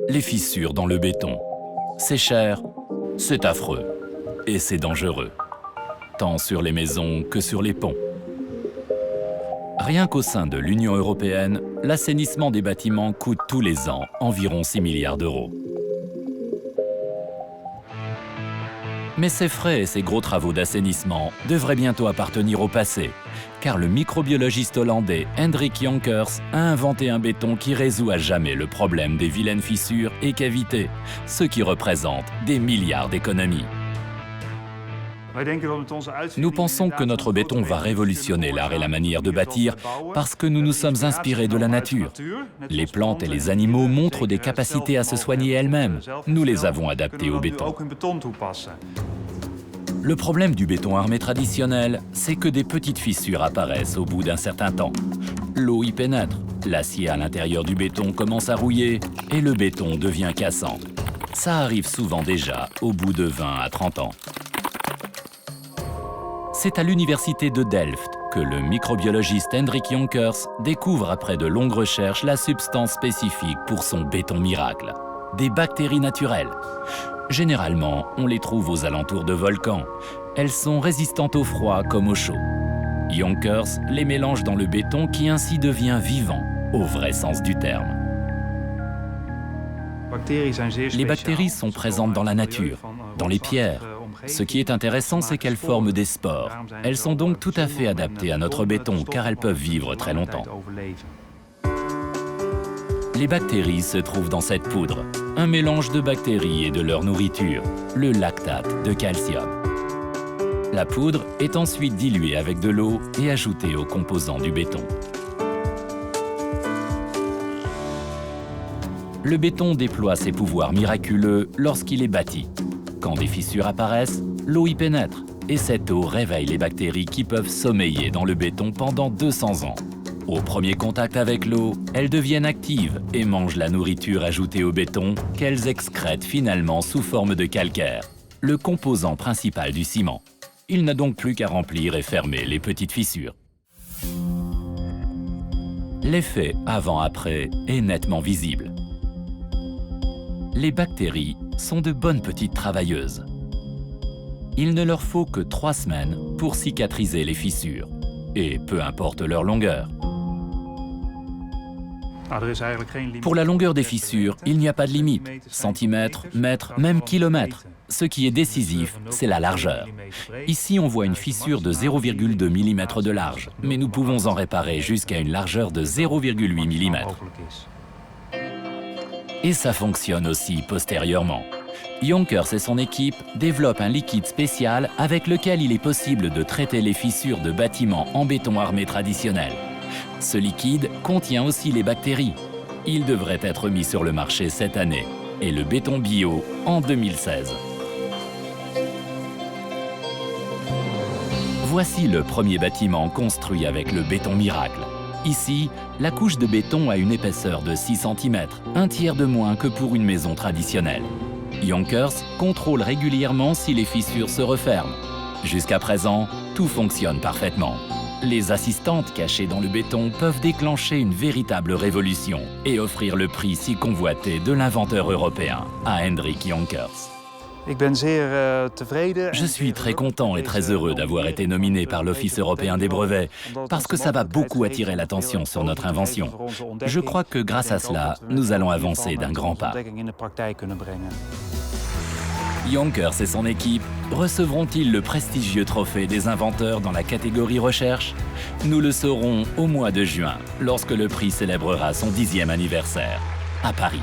les fissures dans le béton. C'est cher, c'est affreux et c'est dangereux, tant sur les maisons que sur les ponts. Rien qu'au sein de l'Union européenne, l'assainissement des bâtiments coûte tous les ans environ 6 milliards d'euros. Mais ces frais et ces gros travaux d'assainissement devraient bientôt appartenir au passé, car le microbiologiste hollandais Hendrik Jonkers a inventé un béton qui résout à jamais le problème des vilaines fissures et cavités, ce qui représente des milliards d'économies. Nous pensons que notre béton va révolutionner l'art et la manière de bâtir parce que nous nous sommes inspirés de la nature. Les plantes et les animaux montrent des capacités à se soigner elles-mêmes. Nous les avons adaptées au béton. Le problème du béton armé traditionnel, c'est que des petites fissures apparaissent au bout d'un certain temps. L'eau y pénètre, l'acier à l'intérieur du béton commence à rouiller et le béton devient cassant. Ça arrive souvent déjà au bout de 20 à 30 ans. C'est à l'université de Delft que le microbiologiste Hendrik Jonkers découvre après de longues recherches la substance spécifique pour son béton miracle, des bactéries naturelles. Généralement, on les trouve aux alentours de volcans. Elles sont résistantes au froid comme au chaud. Jonkers les mélange dans le béton qui ainsi devient vivant, au vrai sens du terme. Les bactéries sont présentes dans la nature, dans les pierres. Ce qui est intéressant, c'est qu'elles forment des spores. Elles sont donc tout à fait adaptées à notre béton, car elles peuvent vivre très longtemps. Les bactéries se trouvent dans cette poudre, un mélange de bactéries et de leur nourriture, le lactate de calcium. La poudre est ensuite diluée avec de l'eau et ajoutée aux composants du béton. Le béton déploie ses pouvoirs miraculeux lorsqu'il est bâti. Quand des fissures apparaissent, l'eau y pénètre et cette eau réveille les bactéries qui peuvent sommeiller dans le béton pendant 200 ans. Au premier contact avec l'eau, elles deviennent actives et mangent la nourriture ajoutée au béton qu'elles excrètent finalement sous forme de calcaire, le composant principal du ciment. Il n'a donc plus qu'à remplir et fermer les petites fissures. L'effet avant-après est nettement visible. Les bactéries sont de bonnes petites travailleuses. Il ne leur faut que 3 semaines pour cicatriser les fissures, et peu importe leur longueur. Pour la longueur des fissures, il n'y a pas de limite, centimètres, mètres, même kilomètres. Ce qui est décisif, c'est la largeur. Ici, on voit une fissure de 0,2 mm de large, mais nous pouvons en réparer jusqu'à une largeur de 0,8 mm. Et ça fonctionne aussi postérieurement. Jonkers et son équipe développent un liquide spécial avec lequel il est possible de traiter les fissures de bâtiments en béton armé traditionnel. Ce liquide contient aussi les bactéries. Il devrait être mis sur le marché cette année et le béton bio en 2016. Voici le premier bâtiment construit avec le béton miracle. Ici, la couche de béton a une épaisseur de 6 cm, un tiers de moins que pour une maison traditionnelle. Jonkers contrôle régulièrement si les fissures se referment. Jusqu'à présent, tout fonctionne parfaitement. Les assistantes cachées dans le béton peuvent déclencher une véritable révolution et offrir le prix si convoité de l'inventeur européen à Hendrik Jonkers. Je suis très content et très heureux d'avoir été nominé par l'Office européen des brevets parce que ça va beaucoup attirer l'attention sur notre invention. Je crois que grâce à cela, nous allons avancer d'un grand pas. Jonkers et son équipe recevront-ils le prestigieux trophée des inventeurs dans la catégorie recherche? Nous le saurons au mois de juin, lorsque le prix célébrera son 10e anniversaire, à Paris.